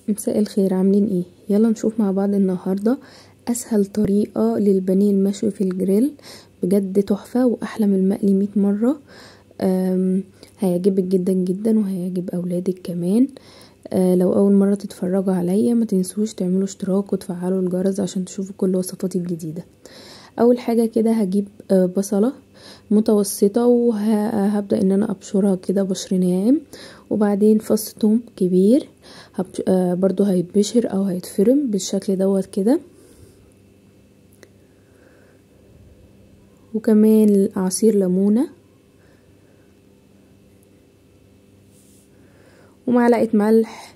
مساء الخير، عاملين ايه؟ يلا نشوف مع بعض النهارده اسهل طريقه للبانيه المشوي في الجريل. بجد تحفه واحلى من المقلي 100 مره. هيعجبك جدا جدا وهيعجب اولادك كمان. لو اول مره تتفرجوا عليا ما تنسوش تعملوا اشتراك وتفعلوا الجرس عشان تشوفوا كل وصفاتي الجديده. اول حاجه كده هجيب بصله متوسطه وهبدا ان انا ابشرها كده بشر ناعم، وبعدين فص ثوم كبير برضو هيتبشر او هيتفرم بالشكل دوت كده، وكمان عصير ليمونه ومعلقه ملح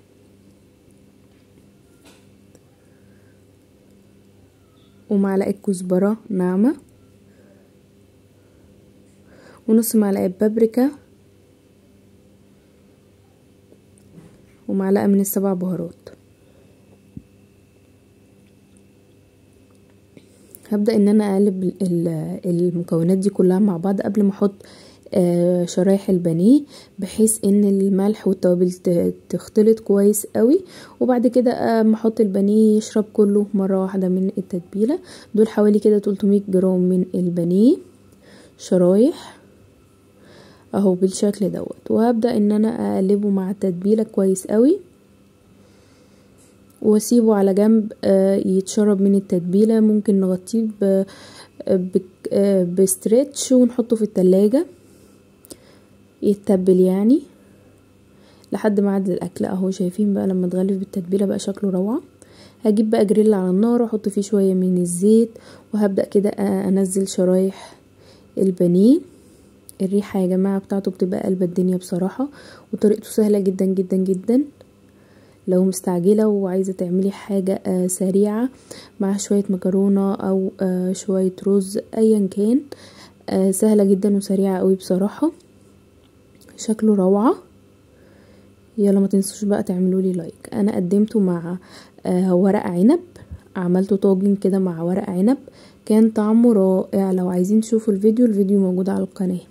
ومعلقه كزبره ناعمه ونص معلقه بابريكا ومعلقه من السبع بهارات. هبدأ ان انا اقلب المكونات دي كلها مع بعض قبل ما احط شرايح البانيه، بحيث ان الملح والتوابل تختلط كويس قوي، وبعد كده اما احط البانيه يشرب كله مره واحده من التتبيله. دول حوالي كده 300 جرام من البانيه شرايح اهو بالشكل دوت، وهبدأ ان انا اقلبه مع التتبيله كويس قوي واسيبه على جنب يتشرب من التتبيله. ممكن نغطيه بستريتش ونحطه في التلاجة يتبل يعني لحد ميعاد الاكل. اهو شايفين بقى لما اتغلف بالتتبيله بقى شكله روعه. هجيب بقى جريل على النار واحط فيه شويه من الزيت، وهبدأ كده انزل شرايح البانيه. الريحه يا جماعه بتاعته بتبقى قلب الدنيا بصراحه، وطريقته سهله جدا جدا جدا. لو مستعجله وعايزه تعملي حاجه سريعه مع شويه مكرونه او شويه رز ايا كان، سهله جدا وسريعه قوي بصراحه، شكله روعه. يلا ما تنسوش بقى تعملوا لي لايك. انا قدمته مع ورق عنب، عملته طاجن كده مع ورق عنب، كان طعمه رائع. لو عايزين تشوفوا الفيديو موجود على القناه.